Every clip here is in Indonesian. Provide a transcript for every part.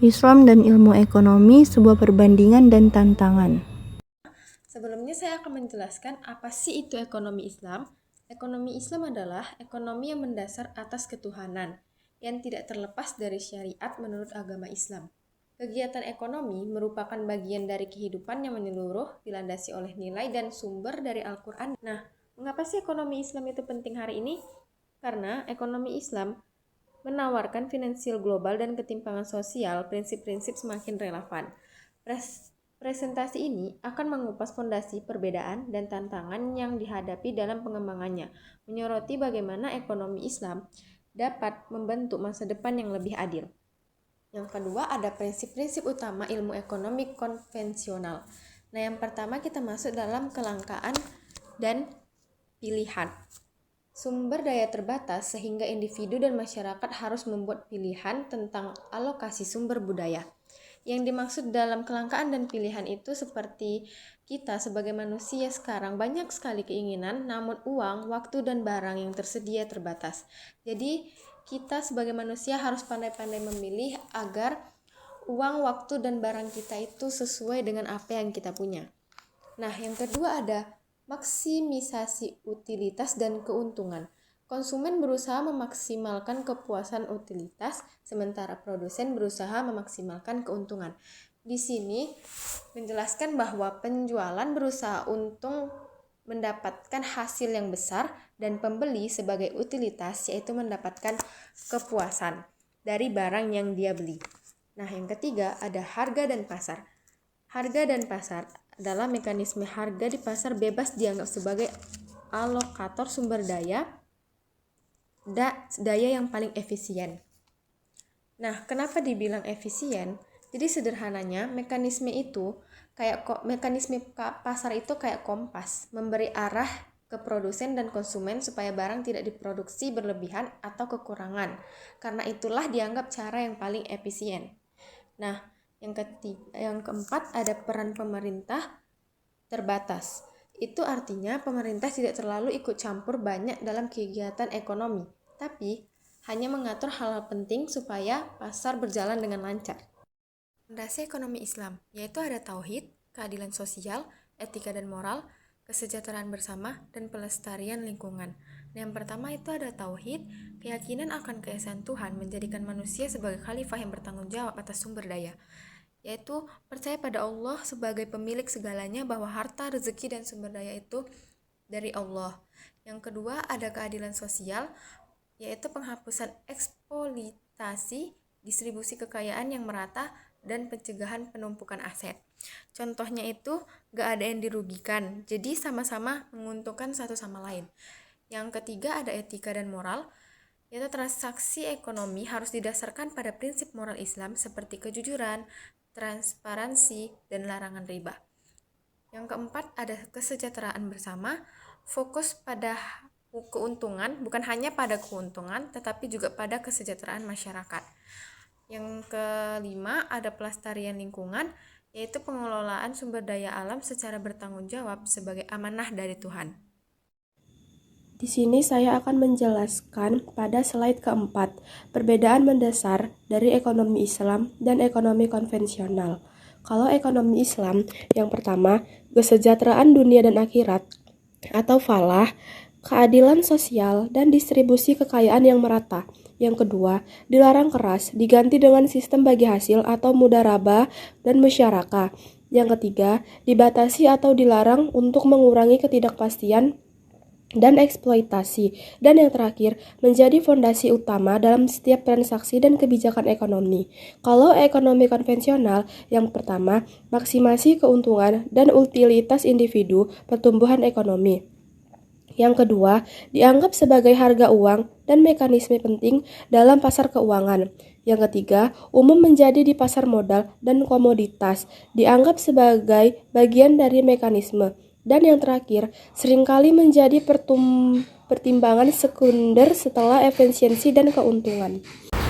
Islam dan ilmu ekonomi, sebuah perbandingan dan tantangan. Sebelumnya saya akan menjelaskan apa sih itu ekonomi Islam. Ekonomi Islam adalah ekonomi yang mendasar atas ketuhanan, yang tidak terlepas dari syariat menurut agama Islam. Kegiatan ekonomi merupakan bagian dari kehidupan yang menyeluruh, dilandasi oleh nilai dan sumber dari Al-Quran. Nah, mengapa sih ekonomi Islam itu penting hari ini? Karena ekonomi Islam menawarkan finansial global dan ketimpangan sosial, prinsip-prinsip semakin relevan. Presentasi ini akan mengupas fondasi perbedaan dan tantangan yang dihadapi dalam pengembangannya, menyoroti bagaimana ekonomi Islam dapat membentuk masa depan yang lebih adil. Yang kedua ada prinsip-prinsip utama ilmu ekonomi konvensional. Nah, yang pertama kita masuk dalam kelangkaan dan pilihan. Sumber daya terbatas sehingga individu dan masyarakat harus membuat pilihan tentang alokasi sumber budaya. Yang dimaksud dalam kelangkaan dan pilihan itu seperti kita sebagai manusia sekarang banyak sekali keinginan, namun uang, waktu, dan barang yang tersedia terbatas. Jadi kita sebagai manusia harus pandai-pandai memilih agar uang, waktu, dan barang kita itu sesuai dengan apa yang kita punya. Nah, yang kedua ada maksimisasi utilitas dan keuntungan. Konsumen berusaha memaksimalkan kepuasan utilitas, sementara produsen berusaha memaksimalkan keuntungan. Di sini menjelaskan bahwa penjualan berusaha untung mendapatkan hasil yang besar dan pembeli sebagai utilitas yaitu mendapatkan kepuasan dari barang yang dia beli. Nah, yang ketiga ada harga dan pasar. Harga dan pasar adalah mekanisme harga di pasar bebas dianggap sebagai alokator sumber daya yang paling efisien. Nah, kenapa dibilang efisien? Jadi sederhananya mekanisme pasar itu kayak kompas, memberi arah ke produsen dan konsumen supaya barang tidak diproduksi berlebihan atau kekurangan. Karena itulah dianggap cara yang paling efisien. Nah, yang keempat ada peran pemerintah terbatas. Itu artinya pemerintah tidak terlalu ikut campur banyak dalam kegiatan ekonomi, tapi hanya mengatur hal-hal penting supaya pasar berjalan dengan lancar. Fondasi ekonomi Islam, yaitu ada tauhid, keadilan sosial, etika dan moral, kesejahteraan bersama, dan pelestarian lingkungan. Nah, yang pertama itu ada tauhid, keyakinan akan keesaan Tuhan menjadikan manusia sebagai khalifah yang bertanggung jawab atas sumber daya, yaitu percaya pada Allah sebagai pemilik segalanya, bahwa harta, rezeki, dan sumber daya itu dari Allah. Yang kedua ada keadilan sosial, yaitu penghapusan eksploitasi, distribusi kekayaan yang merata, dan pencegahan penumpukan aset. Contohnya itu gak ada yang dirugikan, jadi sama-sama menguntungkan satu sama lain. Yang ketiga ada etika dan moral, yaitu transaksi ekonomi harus didasarkan pada prinsip moral Islam seperti kejujuran, transparansi, dan larangan riba. Yang keempat ada kesejahteraan bersama, fokus pada keuntungan, bukan hanya pada keuntungan tetapi juga pada kesejahteraan masyarakat. Yang kelima ada pelestarian lingkungan, yaitu pengelolaan sumber daya alam secara bertanggung jawab sebagai amanah dari Tuhan. Di sini saya akan menjelaskan pada slide keempat, perbedaan mendasar dari ekonomi Islam dan ekonomi konvensional. Kalau ekonomi Islam, yang pertama, kesejahteraan dunia dan akhirat atau falah, keadilan sosial, dan distribusi kekayaan yang merata. Yang kedua, dilarang keras, diganti dengan sistem bagi hasil atau mudharabah dan musyarakah. Yang ketiga, dibatasi atau dilarang untuk mengurangi ketidakpastian dan eksploitasi. Dan yang terakhir, menjadi fondasi utama dalam setiap transaksi dan kebijakan ekonomi. Kalau ekonomi konvensional, yang pertama, maksimasi keuntungan dan utilitas individu, pertumbuhan ekonomi. Yang kedua, dianggap sebagai harga uang dan mekanisme penting dalam pasar keuangan. Yang ketiga, umum menjadi di pasar modal dan komoditas, dianggap sebagai bagian dari mekanisme. Dan yang terakhir, seringkali menjadi pertimbangan sekunder setelah efisiensi dan keuntungan.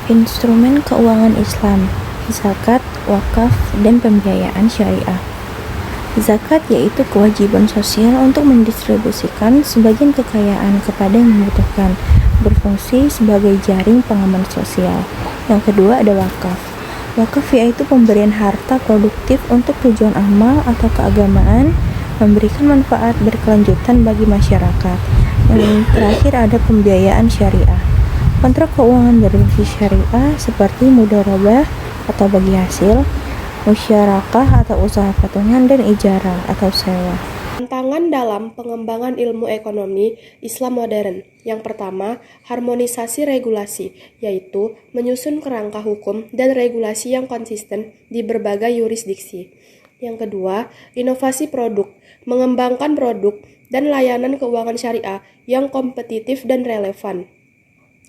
Instrumen keuangan Islam, zakat, wakaf, dan pembiayaan syariah. Zakat yaitu kewajiban sosial untuk mendistribusikan sebagian kekayaan kepada yang membutuhkan, berfungsi sebagai jaring pengaman sosial. Yang kedua ada wakaf. Wakaf yaitu pemberian harta produktif untuk tujuan amal atau keagamaan, memberikan manfaat berkelanjutan bagi masyarakat. Yang terakhir ada pembiayaan syariah. Kontrak keuangan berbasis syariah seperti mudharabah atau bagi hasil, musyarakah atau usaha patungan, dan ijarah atau sewa. Tantangan dalam pengembangan ilmu ekonomi Islam modern. Yang pertama, harmonisasi regulasi, yaitu menyusun kerangka hukum dan regulasi yang konsisten di berbagai yurisdiksi. Yang kedua, inovasi produk, mengembangkan produk dan layanan keuangan syariah yang kompetitif dan relevan.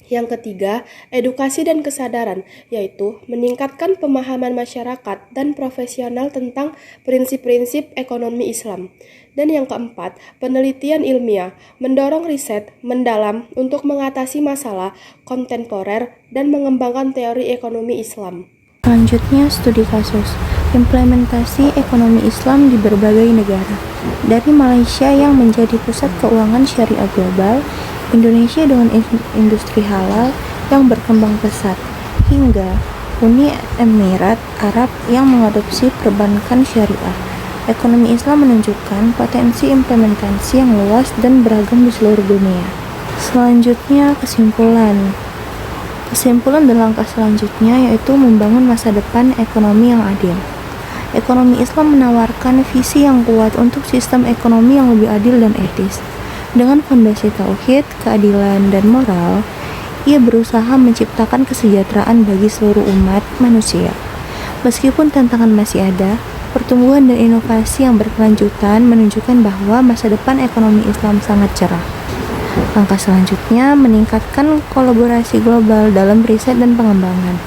Yang ketiga, edukasi dan kesadaran, yaitu meningkatkan pemahaman masyarakat dan profesional tentang prinsip-prinsip ekonomi Islam. Dan yang keempat, penelitian ilmiah, mendorong riset mendalam untuk mengatasi masalah kontemporer dan mengembangkan teori ekonomi Islam. Selanjutnya, studi kasus, implementasi ekonomi Islam di berbagai negara. Dari Malaysia yang menjadi pusat keuangan syariah global, Indonesia dengan industri halal yang berkembang pesat, hingga Uni Emirat Arab yang mengadopsi perbankan syariah. Ekonomi Islam menunjukkan potensi implementasi yang luas dan beragam di seluruh dunia. Selanjutnya, kesimpulan dan langkah selanjutnya yaitu membangun masa depan ekonomi yang adil. Ekonomi Islam menawarkan visi yang kuat untuk sistem ekonomi yang lebih adil dan etis. Dengan fondasi tauhid, keadilan, dan moral, ia berusaha menciptakan kesejahteraan bagi seluruh umat manusia. Meskipun tantangan masih ada, pertumbuhan dan inovasi yang berkelanjutan menunjukkan bahwa masa depan ekonomi Islam sangat cerah. Langkah selanjutnya meningkatkan kolaborasi global dalam riset dan pengembangan,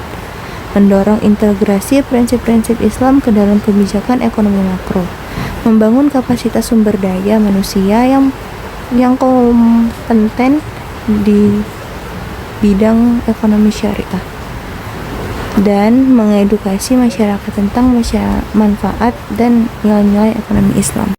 mendorong integrasi prinsip-prinsip Islam ke dalam kebijakan ekonomi makro, membangun kapasitas sumber daya manusia yang kompeten di bidang ekonomi syariah, dan mengedukasi masyarakat tentang manfaat dan nilai-nilai ekonomi Islam.